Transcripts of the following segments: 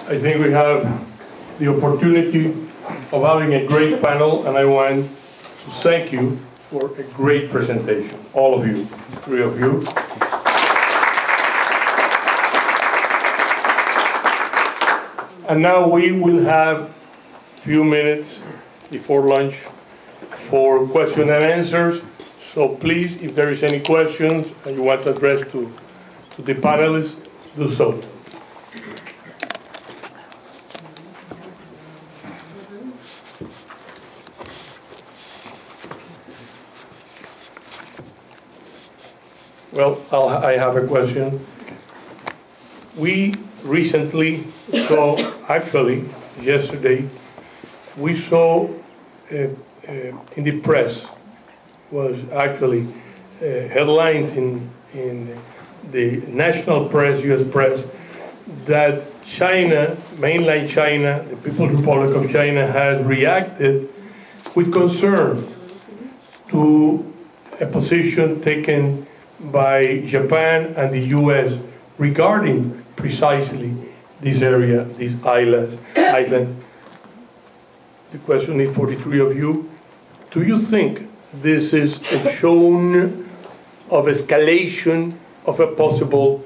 I think we have the opportunity of having a great panel, and I want to thank you for a great presentation, all of you, three of you. And now we will have a few minutes before lunch for question and answers. So please, if there is any questions and you want to address to the panelists, do so. Well, I have a question. We recently saw, actually yesterday, we saw in the press, was actually headlines in the national press, US press, that China, mainland China, the People's Republic of China, has reacted with concern to a position taken by Japan and the US regarding precisely this area, these islands. The question is for the three of you. Do you think this is a shown of escalation of a possible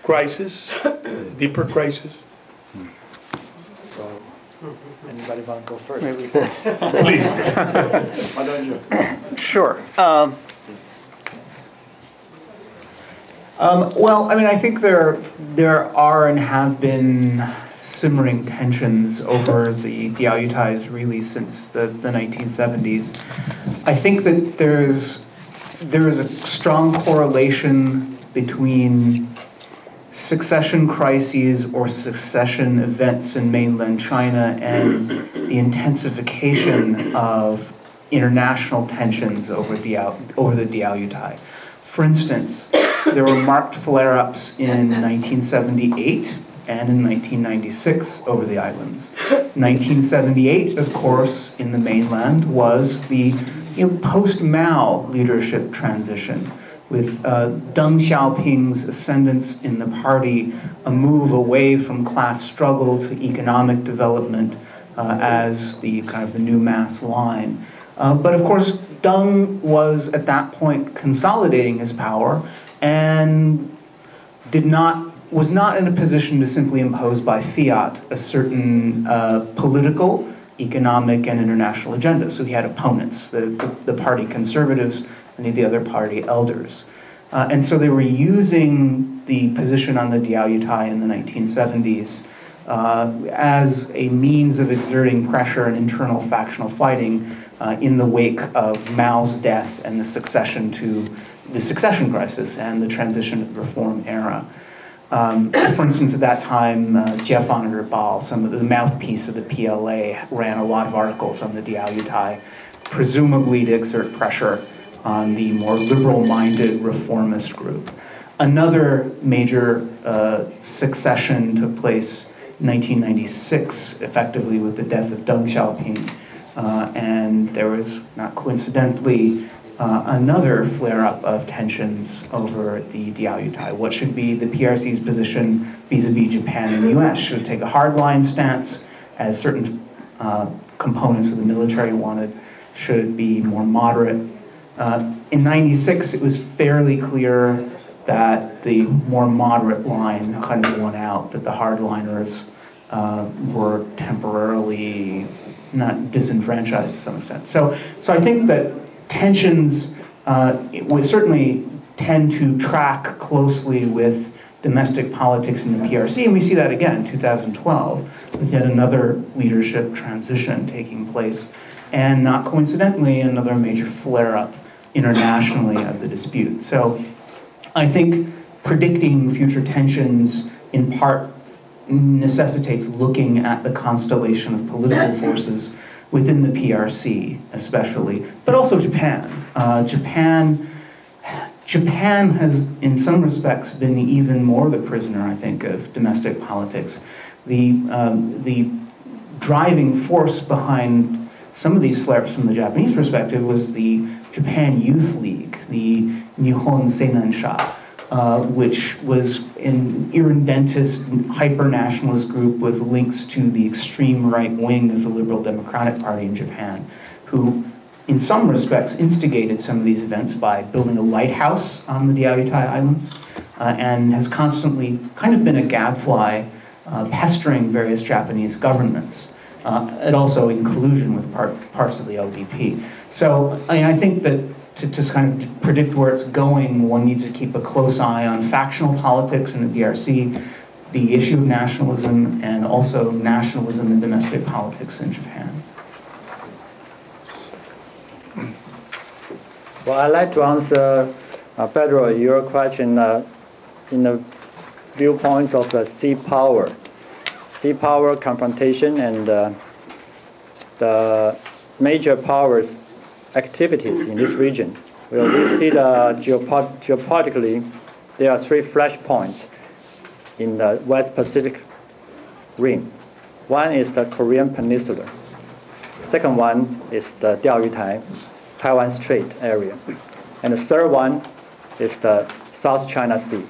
crisis, deeper crisis? So, anybody want to go first? Please. Why don't you? Sure. Well, I mean, I think there are and have been simmering tensions over the Diaoyutai's really since the 1970s. I think that there is a strong correlation between succession crises or succession events in mainland China and the intensification of international tensions over the Diaoyutai. For instance, there were marked flare-ups in 1978 and in 1996 over the islands. 1978, of course, in the mainland was the post-Mao leadership transition, with Deng Xiaoping's ascendance in the party, a move away from class struggle to economic development as the kind of the new mass line. But of course, Deng was at that point consolidating his power and was not in a position to simply impose by fiat a certain political, economic, and international agenda. So he had opponents, the party conservatives and the other party elders. And so they were using the position on the Diaoyutai in the 1970s as a means of exerting pressure and internal factional fighting in the wake of Mao's death and the succession crisis and the transition to the reform era. For instance, at that time, Jeff Ball, some of the mouthpiece of the PLA, ran a lot of articles on the Diaoyutai, presumably to exert pressure on the more liberal-minded reformist group. Another major succession took place in 1996, effectively with the death of Deng Xiaoping, and there was, not coincidentally, another flare-up of tensions over the Diaoyutai. What should be the PRC's position vis-a-vis Japan and the US? Should it take a hardline stance, as certain components of the military wanted? Should it be more moderate? In '96, it was fairly clear that the more moderate line kind of won out, that the hardliners were temporarily not disenfranchised to some extent. So I think that tensions would certainly tend to track closely with domestic politics in the PRC, and we see that again in 2012 with yet another leadership transition taking place, and not coincidentally another major flare-up internationally of the dispute. So I think predicting future tensions in part necessitates looking at the constellation of political forces within the PRC especially, but also Japan. Japan has, in some respects, been even more the prisoner, I think, of domestic politics. The driving force behind some of these flare-ups from the Japanese perspective was the Japan Youth League, the Nihon Seinansha, which was an irredentist, hyper-nationalist group with links to the extreme right wing of the Liberal Democratic Party in Japan, who in some respects instigated some of these events by building a lighthouse on the Diaoyutai Islands, and has constantly kind of been a gadfly pestering various Japanese governments, and also in collusion with parts of the LDP. So I think that to kind of predict where it's going, one needs to keep a close eye on factional politics in the DRC, the issue of nationalism, and also nationalism in domestic politics in Japan. Well, I'd like to answer, Pedro, your question in the viewpoints of the sea power confrontation and the major powers activities in this region. Well, we see that geopolitically, there are three flashpoints in the West Pacific ring. One is the Korean Peninsula. Second one is the Diaoyutai, Taiwan Strait area. And the third one is the South China Sea,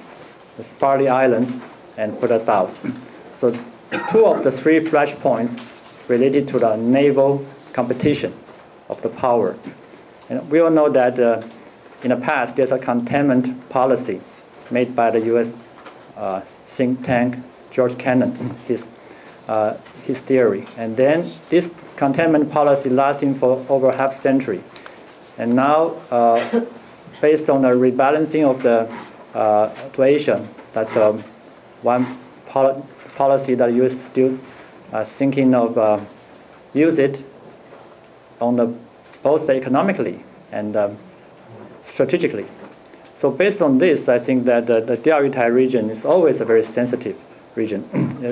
the Spratly Islands and Puerto Taos. So two of the three flashpoints related to the naval competition of the power. And we all know that in the past there's a containment policy made by the U.S. Think tank George Kennan, his theory. And then this containment policy lasting for over half century. And now, based on the rebalancing of the to Asia, that's one policy that the U.S. still thinking of use it on both economically and strategically. So based on this, I think that the Diaoyutai region is always a very sensitive region,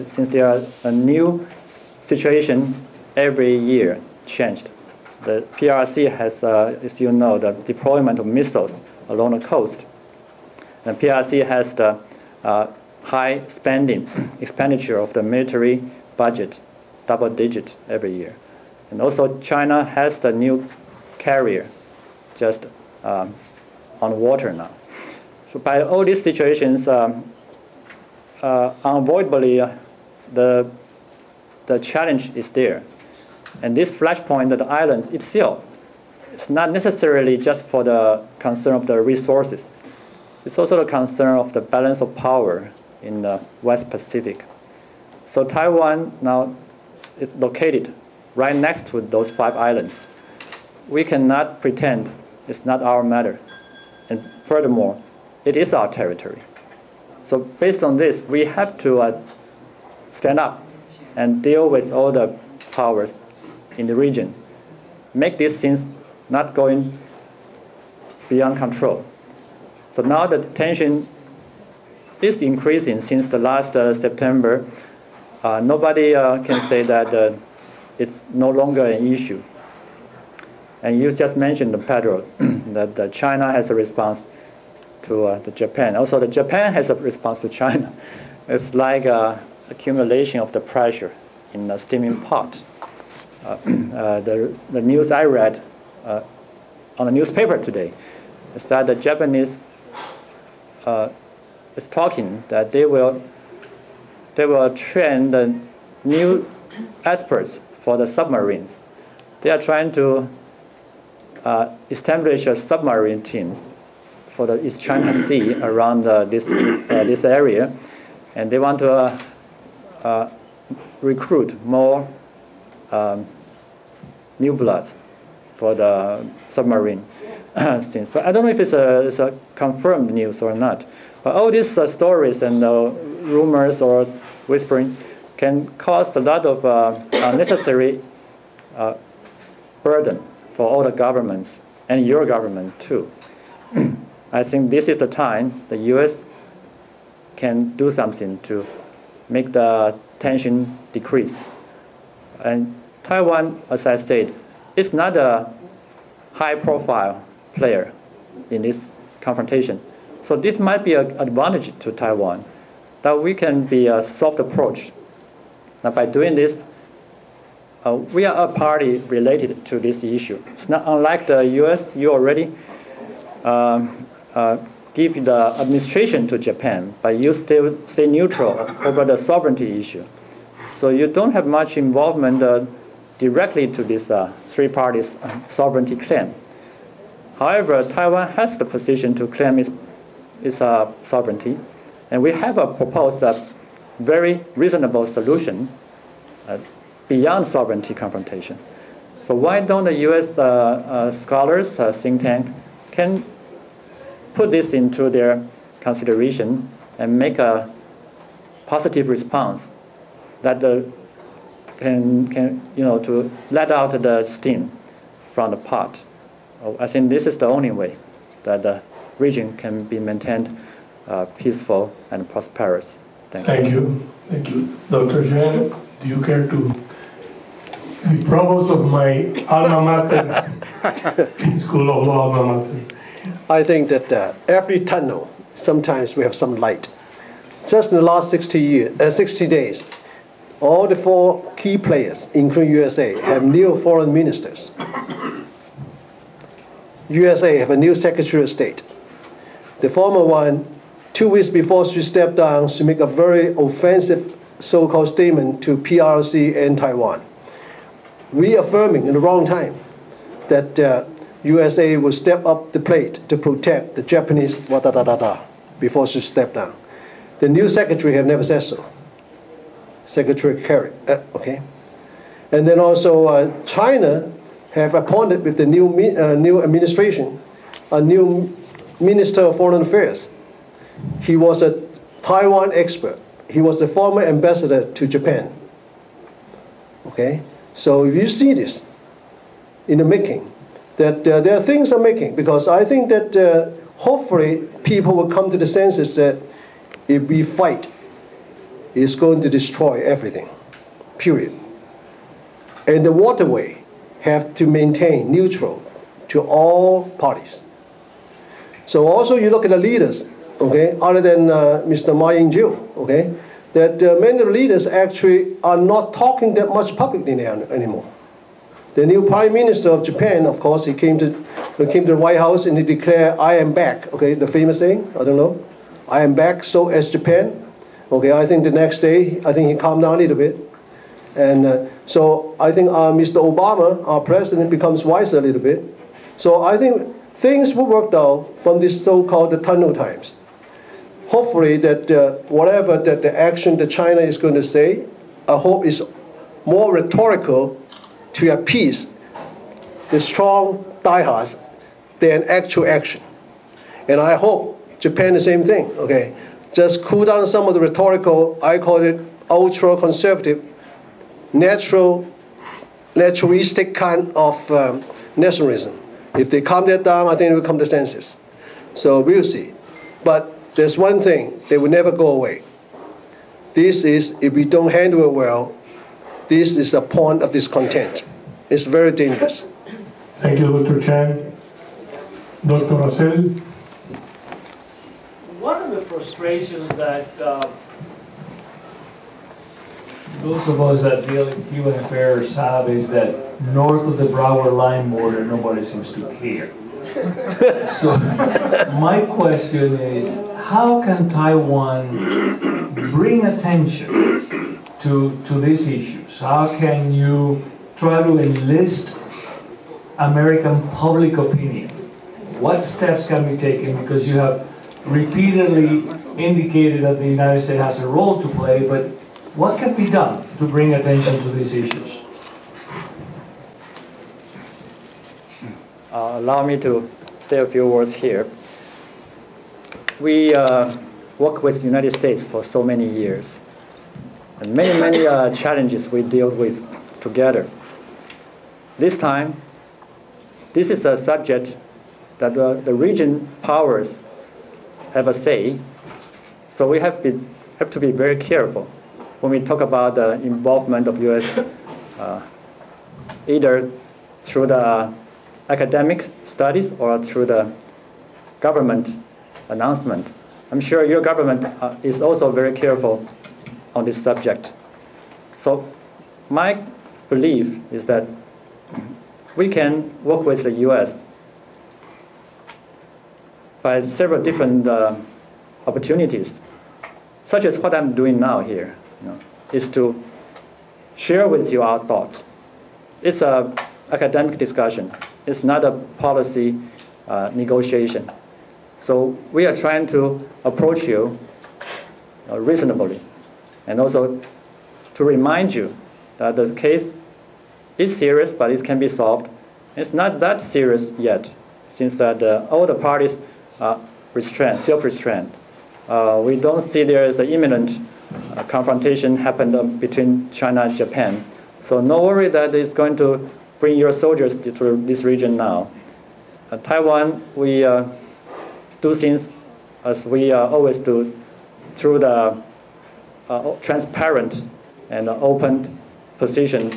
since there are a new situation every year changed. The PRC has, as you know, the deployment of missiles along the coast. The PRC has the high expenditure of the military budget, double-digit every year. And also China has the new carrier just on water now. So by all these situations, unavoidably, the challenge is there. And this flashpoint of the islands itself is not necessarily just for the concern of the resources. It's also the concern of the balance of power in the West Pacific. So Taiwan now is located right next to those 5 islands. We cannot pretend it's not our matter. And furthermore, it is our territory. So based on this, we have to stand up and deal with all the powers in the region. Make these things not going beyond control. So now the tension is increasing since the last September. Nobody can say that it's no longer an issue. And you just mentioned, Pedro, that China has a response to Japan. Also, the Japan has a response to China. It's like accumulation of the pressure in a steaming pot. The news I read on the newspaper today is that the Japanese is talking that they will train the new experts for the submarines. They are trying to establish a submarine teams for the East China Sea around this area, and they want to recruit more new bloods for the submarine thing. So I don't know if it's a confirmed news or not, but all these stories and rumors or whispering can cause a lot of unnecessary burden for all the governments and your government too. I think this is the time the U.S. can do something to make the tension decrease. And Taiwan, as I said, is not a high-profile player in this confrontation. So this might be an advantage to Taiwan, that we can be a soft approach. Now by doing this, we are a party related to this issue. It's not unlike the U.S. You already give the administration to Japan, but you stay neutral over the sovereignty issue. So you don't have much involvement directly to this three parties sovereignty claim. However, Taiwan has the position to claim its sovereignty, and we have proposed a very reasonable solution beyond sovereignty confrontation. So why don't the U.S. Scholars think tank can put this into their consideration and make a positive response that can to let out the steam from the pot. I think this is the only way that the region can be maintained peaceful and prosperous. Thank you. Thank you. Dr. Chen, do you care to be provost of my alma mater, School of Law alma mater? I think that every tunnel, sometimes we have some light. Just in the last 60 days, all the four key players, including USA, have new foreign ministers. USA have a new Secretary of State. The former one, 2 weeks before she stepped down, she made a very offensive so-called statement to PRC and Taiwan, reaffirming in the wrong time that USA will step up the plate to protect the Japanese before she stepped down. The new secretary have never said so. Secretary Kerry, okay. And then also China have appointed with the new administration a new Minister of Foreign Affairs. He was a Taiwan expert. He was the former ambassador to Japan. Okay, so if you see this in the making, that there are things are making, because I think that hopefully people will come to the senses that if we fight, it's going to destroy everything, period. And the waterway have to maintain neutral to all parties. So also you look at the leaders, okay, other than Mr. Ma Ying-jeou, okay, that many of the leaders actually are not talking that much publicly anymore. The new Prime Minister of Japan, of course, he came to the White House and he declared, "I am back." Okay, the famous saying, I don't know, "I am back, so as Japan." Okay, I think the next day, I think he calmed down a little bit. And so I think Mr. Obama, our president, becomes wiser a little bit. So I think things will work out from this so-called the tunnel times. Hopefully that whatever that the action that China is going to say, I hope is more rhetorical to appease the strong diehards than actual action. And I hope Japan the same thing, okay? Just cool down some of the rhetorical, I call it ultra-conservative, naturalistic kind of nationalism. If they calm that down, I think they will come to senses. So we'll see. But there's one thing, they will never go away. This is, if we don't handle it well, this is a point of discontent. It's very dangerous. Thank you, Dr. Chan. Dr. Russell? One of the frustrations that those of us that deal in Cuban affairs have is that north of the Broward line border, nobody seems to care. So my question is, how can Taiwan bring attention to these issues? How can you try to enlist American public opinion? What steps can be taken? Because you have repeatedly indicated that the United States has a role to play, but what can be done to bring attention to these issues? Allow me to say a few words here. We work with the United States for so many years, and many challenges we deal with together. This time, this is a subject that the region powers have a say, so we have to be very careful when we talk about the involvement of U.S. Either through the academic studies or through the government announcement. I'm sure your government is also very careful on this subject. So my belief is that we can work with the U.S. by several different opportunities, such as what I'm doing now here, is to share with you our thought. It's an academic discussion. It's not a policy negotiation. So we are trying to approach you reasonably, and also to remind you that the case is serious, but it can be solved. It's not that serious yet, since that all the parties are self-restrained. We don't see there is an imminent confrontation happen between China and Japan. So no worry that it's going to bring your soldiers to this region now. Taiwan, we do things as we always do, through the transparent and open position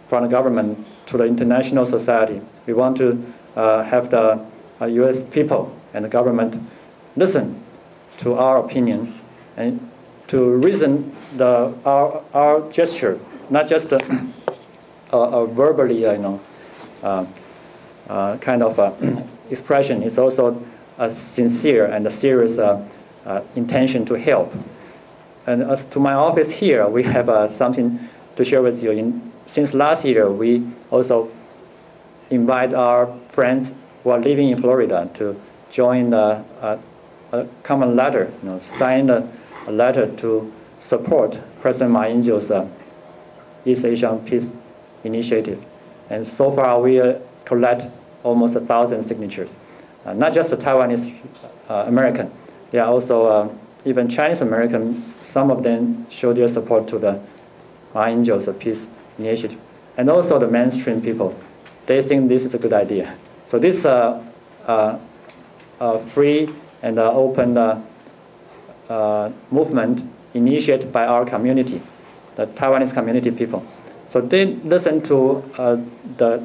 from the government to the international society. We want to have the U.S. people and the government listen to our opinion and to reason our gesture, not just verbally, kind of expression. It's also a sincere and a serious intention to help. And as to my office here, we have something to share with you. Since last year, we also invite our friends who are living in Florida to join a common letter, sign a letter to support President Ma Ying-jeou's East Asian Peace Initiative. And so far, we collect almost 1,000 signatures. Not just the Taiwanese American, they are also even Chinese American. Some of them show their support to the Ma Ying-jeou's Peace Initiative. And also the mainstream people, they think this is a good idea. So this free and open movement initiated by our community, the Taiwanese community people. So they listen to the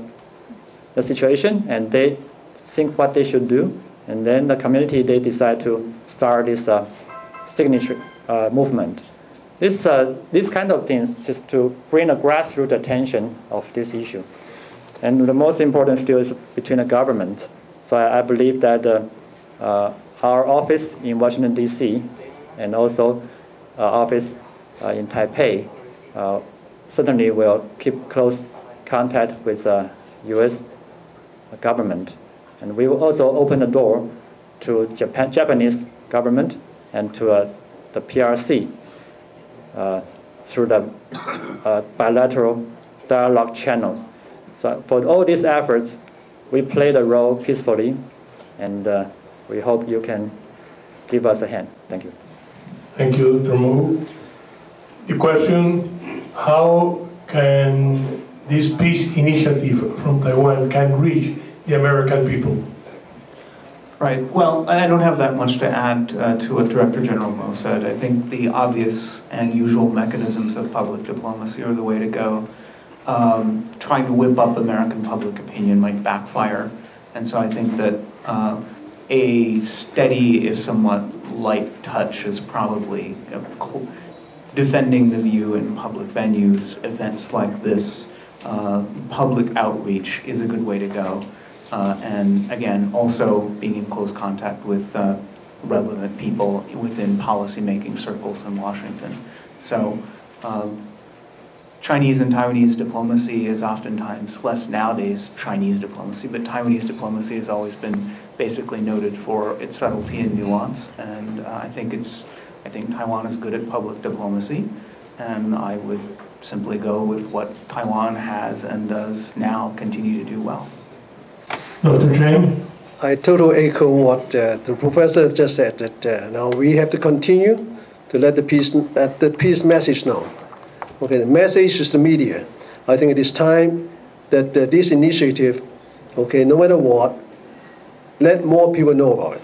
situation and they think what they should do, and then the community, they decide to start this signature movement. This kind of things just to bring a grassroots attention of this issue. And the most important still is between the government. So I believe that our office in Washington, D.C., and also office in Taipei certainly will keep close contact with U.S. government. And we will also open the door to Japanese government and to the PRC through the bilateral dialogue channels. So for all these efforts, we play the role peacefully, and we hope you can give us a hand. Thank you. Thank you, Dr. Mo. The question, how can this peace initiative from Taiwan can reach the American people? Right. Well, I don't have that much to add to what Director General Mo said. I think the obvious and usual mechanisms of public diplomacy are the way to go. Trying to whip up American public opinion might backfire. And so I think that a steady, if somewhat light touch is probably defending the view in public venues, events like this, public outreach is a good way to go. And again, also being in close contact with relevant people within policy-making circles in Washington. So Chinese and Taiwanese diplomacy is oftentimes, less nowadays Chinese diplomacy, but Taiwanese diplomacy has always been basically noted for its subtlety and nuance. And I think Taiwan is good at public diplomacy, and I would simply go with what Taiwan has and does now continue to do well. Dr. Chang? I totally echo what the professor just said, that now we have to continue to let the peace message known. Okay, the message is the media. I think it is time that this initiative, okay, no matter what, let more people know about it.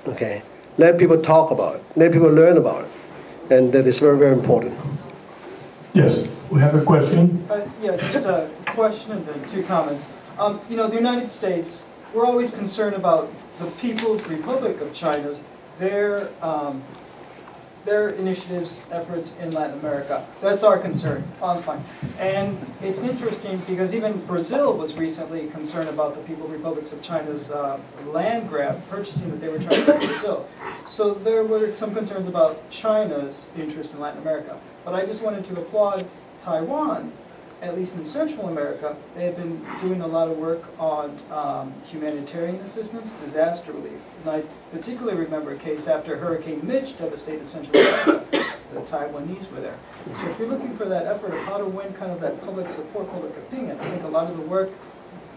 Okay, let people talk about it, let people learn about it, and that is very, very important. Yes, we have a question. Yeah, just a question and then two comments. You know, the United States, we're always concerned about the People's Republic of China's, their their initiatives, efforts in Latin America. That's our concern. Fine. And it's interesting because even Brazil was recently concerned about the People's Republics of China's land grab, purchasing that they were trying to do in Brazil. So there were some concerns about China's interest in Latin America. But I just wanted to applaud Taiwan, at least in Central America. They have been doing a lot of work on humanitarian assistance, disaster relief. And I particularly remember a case after Hurricane Mitch devastated Central America. The Taiwanese were there. So if you're looking for that effort of how to win kind of that public support, public opinion, I think a lot of the work,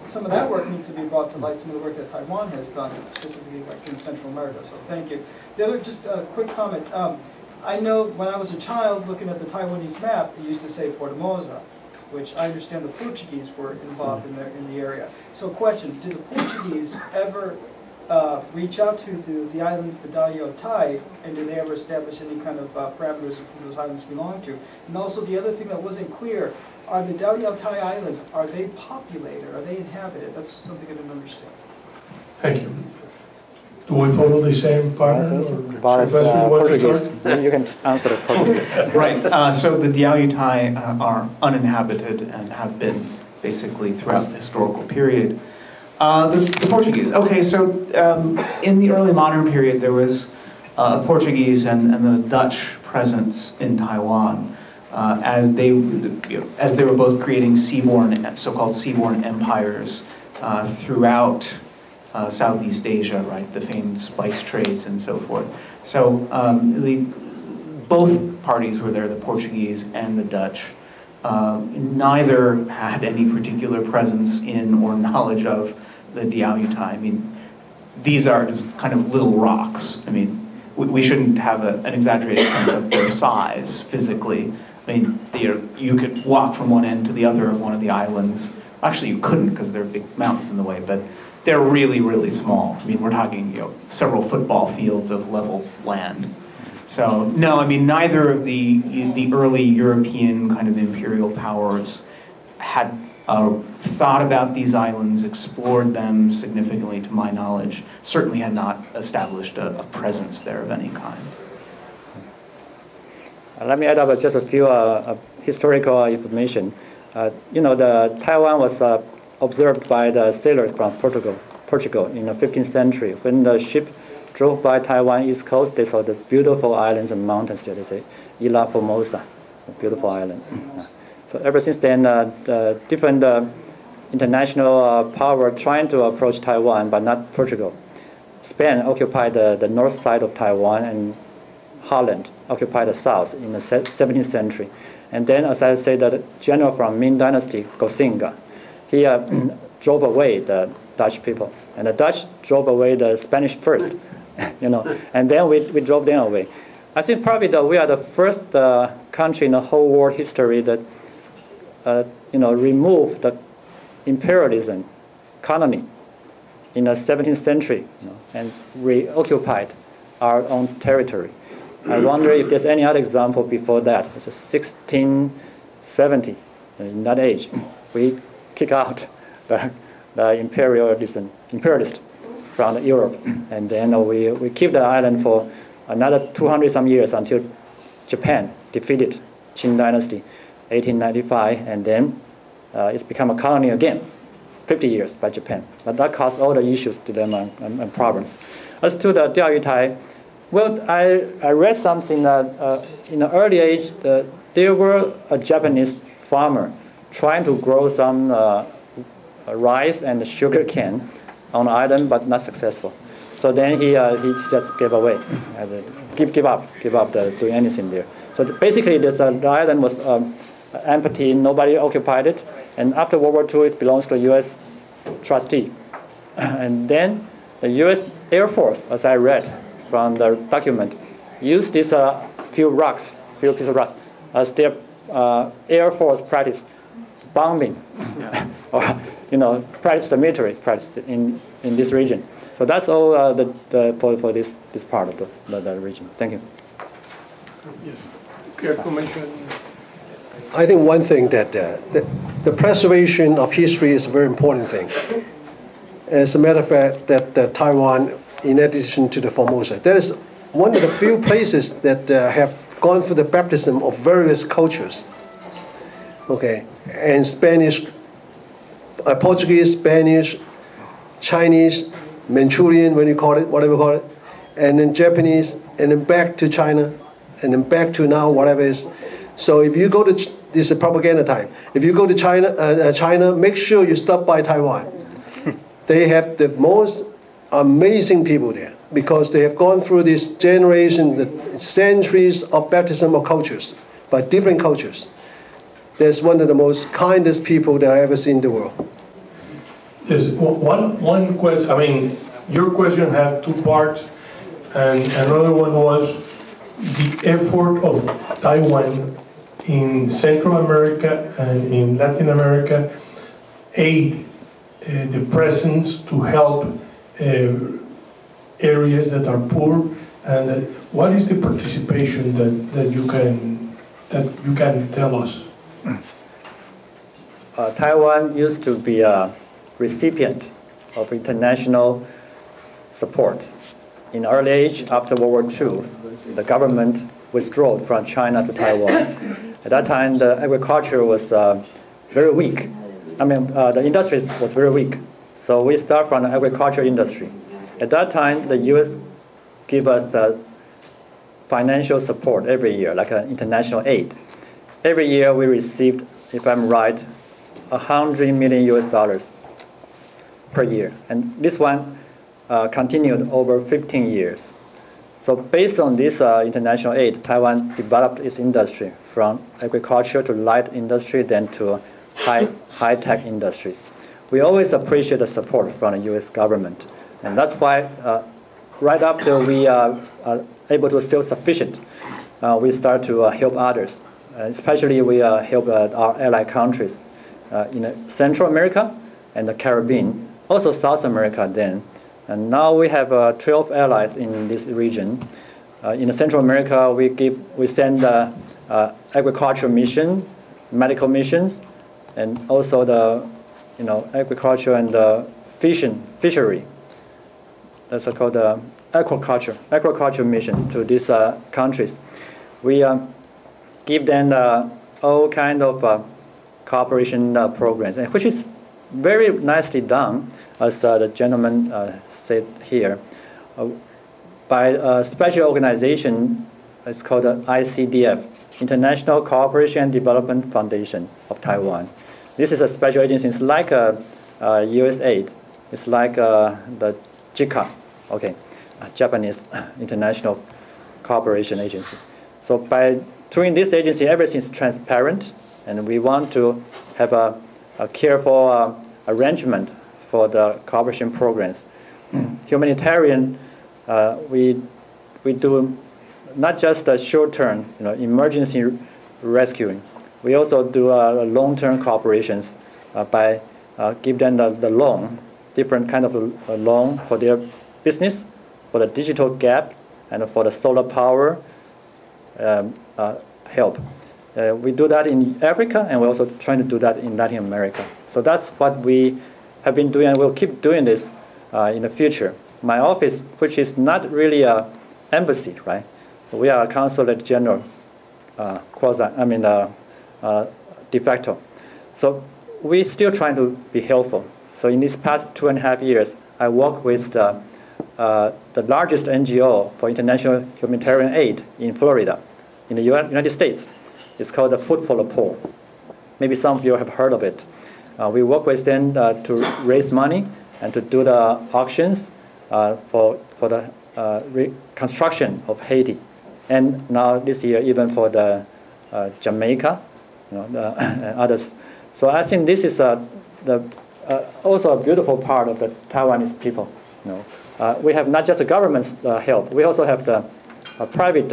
some of that work needs to be brought to light, some of the work that Taiwan has done, specifically like in Central America. So thank you. The other, just a quick comment. I know when I was a child looking at the Taiwanese map, it used to say Formosa, which I understand the Portuguese were involved in the area. So question, did the Portuguese ever reach out to the islands, the Diaoyutai, and did they ever establish any kind of parameters of who those islands belong to? And also the other thing that wasn't clear, are the Diaoyutai Islands, are they populated, are they inhabited? That's something I didn't understand. Thank you. Do we follow the same pattern? But Portuguese, you can answer the Portuguese. Right. So the Diaoyutai are uninhabited and have been basically throughout the historical period. The Portuguese. Okay, so in the early modern period, there was Portuguese and the Dutch presence in Taiwan as they were both creating so-called seaborne empires throughout Southeast Asia, right? The famed spice trades and so forth. So both parties were there, the Portuguese and the Dutch. Neither had any particular presence in or knowledge of the Diaoyutai. I mean, these are just kind of little rocks. I mean, we shouldn't have an exaggerated sense of their size physically. I mean, you could walk from one end to the other of one of the islands. Actually, you couldn't because there are big mountains in the way, but they're really, really small. I mean, we're talking several football fields of level land. So no, I mean, neither of the early European kind of imperial powers had thought about these islands, explored them significantly, to my knowledge. Certainly had not established a presence there of any kind. Let me add up just a few historical information. The Taiwan was observed by the sailors from Portugal in the 15th century. When the ship drove by Taiwan east coast, they saw the beautiful islands and mountains there. They say, Ilha Formosa, a beautiful island. So ever since then, the different international power trying to approach Taiwan, but not Portugal. Spain occupied the north side of Taiwan, and Holland occupied the south in the 17th century. And then, as I said, the general from Ming Dynasty, Koxinga, he drove away the Dutch people. And the Dutch drove away the Spanish first, and then we drove them away. I think probably we are the first country in the whole world history that removed the imperialism colony in the 17th century, and reoccupied our own territory. I wonder if there's any other example before that. It's 1670. In that age, we kick out the imperialist from Europe, and then we keep the island for another 200-some years until Japan defeated Qing Dynasty, 1895, and then it's become a colony again, 50 years by Japan. But that caused all the issues to them and problems. As to the Diaoyutai, well, I read something that in the early age, there were a Japanese farmer trying to grow some rice and sugar cane on the island, but not successful. So then he just gave away, give up doing anything there. So basically, the island was empty, nobody occupied it, and after World War II, it belongs to the U.S. trustee. And then the U.S. Air Force, as I read from the document, used these few pieces of rocks, as their Air Force practice bombing, or practice the military practice in this region. So that's all for this part of the region. Thank you. Yes. Care to mention? I think one thing that the preservation of history is a very important thing. As a matter of fact, that Taiwan, in addition to the Formosa, there is one of the few places that have gone through the baptism of various cultures. Okay, and Spanish, Portuguese, Spanish, Chinese, Manchurian, when you call it, whatever you call it, and then Japanese, and then back to China, and then back to now, whatever it is. So if you go to, this is propaganda time, if you go to China, make sure you stop by Taiwan. They have the most amazing people there because they have gone through this generation, the centuries of baptism of cultures, by different cultures. That's one of the most kindest people that I've ever seen in the world. Yes, one question, I mean, your question had two parts, and another one was the effort of Taiwan in Central America and in Latin America aid the presence to help areas that are poor, and what is the participation that you can tell us? Taiwan used to be a recipient of international support. In early age, after World War II, the government withdrew from China to Taiwan. At that time, the agriculture was very weak. I mean, the industry was very weak. So we start from the agriculture industry. At that time, the U.S. gave us financial support every year, like international aid. Every year we received, if I'm right, $100 million per year. And this one continued over 15 years. So based on this international aid, Taiwan developed its industry from agriculture to light industry, then to high-tech industries. We always appreciate the support from the U.S. government. And that's why right after we are able to still sufficient, we start to help others. Especially we help our allied countries in Central America and the Caribbean, also South America then. And now we have 12 allies in this region. In Central America, we send agricultural mission, medical missions, and also the agriculture and the fishery. That's called aquaculture missions to these countries. We give them all kind of cooperation programs, and which is very nicely done, as the gentleman said here, by a special organization. It's called the ICDF, International Cooperation and Development Foundation of Taiwan. This is a special agency. It's like a USAID. It's like the JICA, okay, Japanese International Cooperation Agency. So through this agency, everything is transparent, and we want to have a careful arrangement for the cooperation programs. Humanitarian, we do not just the short-term, emergency rescuing. We also do long-term cooperations by give them the loan, different kind of loan for their business, for the digital gap, and for the solar power help. We do that in Africa, and we're also trying to do that in Latin America. So that's what we have been doing, and we'll keep doing this in the future. My office, which is not really an embassy, right? We are a consulate general, de facto. So we're still trying to be helpful. So in these past 2.5 years, I work with the largest NGO for international humanitarian aid in Florida, in the United States. It's called the Food for the Poor. Maybe some of you have heard of it. We work with them to raise money and to do the auctions for the reconstruction of Haiti. And now this year, even for the Jamaica, and others. So I think this is also a beautiful part of the Taiwanese people. We have not just the government's help. We also have the private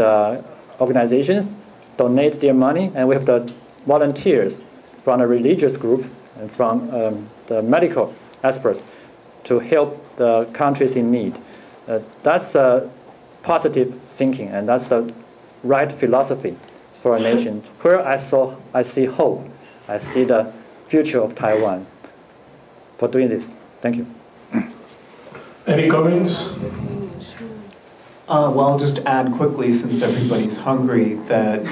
organizations donate their money, and we have the volunteers from a religious group and from the medical experts to help the countries in need. That's positive thinking, and that's the right philosophy for a nation. Where I see hope. I see the future of Taiwan for doing this. Thank you. Any comments? Well, I'll just add quickly, since everybody's hungry, that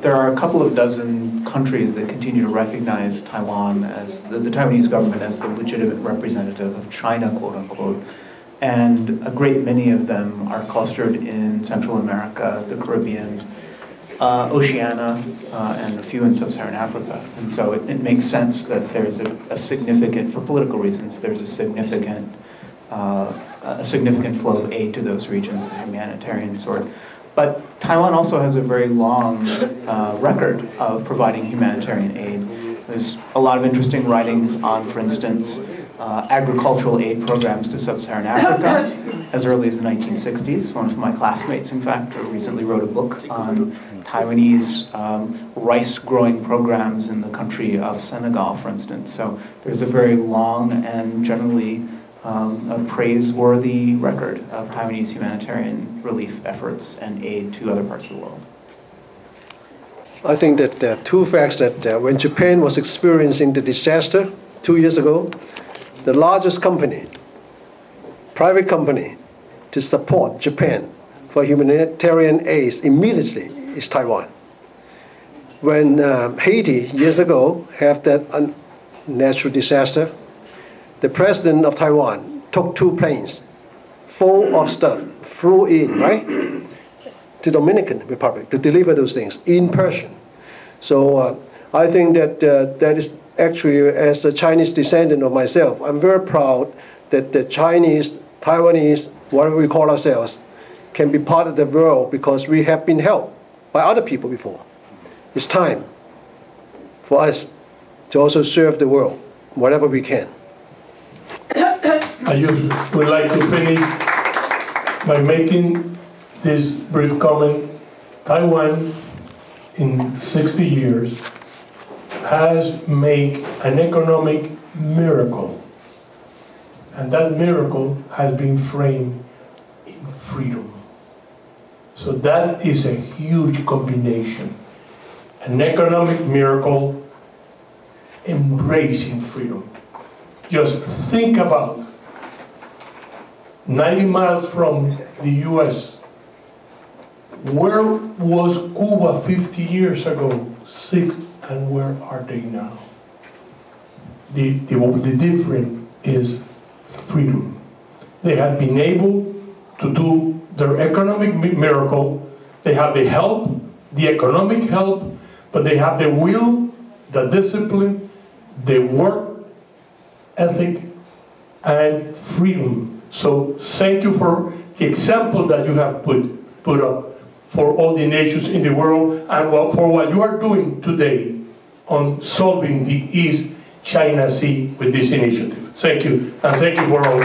there are a couple of dozen countries that continue to recognize Taiwan as the Taiwanese government as the legitimate representative of China, quote unquote. And a great many of them are clustered in Central America, the Caribbean, Oceania, and a few in Sub-Saharan Africa. And so it makes sense that there's a significant, for political reasons, there's a significant flow of aid to those regions of the humanitarian sort. But Taiwan also has a very long record of providing humanitarian aid. There's a lot of interesting writings on, for instance, agricultural aid programs to Sub-Saharan Africa as early as the 1960s. One of my classmates, in fact, recently wrote a book on Taiwanese rice growing programs in the country of Senegal, for instance. So there's a very long and generally a praiseworthy record of Taiwanese humanitarian relief efforts and aid to other parts of the world. I think that there are two facts that when Japan was experiencing the disaster 2 years ago, the largest company, private company, to support Japan for humanitarian aid immediately is Taiwan. When Haiti years ago had that natural disaster, the president of Taiwan took 2 planes full of stuff, flew in, right, to Dominican Republic to deliver those things in person. So I think that that is actually, as a Chinese descendant of myself, I'm very proud that the Chinese, Taiwanese, whatever we call ourselves, can be part of the world because we have been helped by other people before. It's time for us to also serve the world, whatever we can. I just would like to finish by making this brief comment. Taiwan, in 60 years, has made an economic miracle. And that miracle has been framed in freedom. So that is a huge combination. An economic miracle embracing freedom. Just think about 90 miles from the US. Where was Cuba 50 years ago? 6, and where are they now? The difference is freedom. They have been able to do their economic miracle. They have the help, the economic help, but they have the will, the discipline, the work ethic, and freedom. So thank you for the example that you have put up for all the nations in the world and for what you are doing today on solving the East China Sea with this initiative. Thank you, and thank you for all.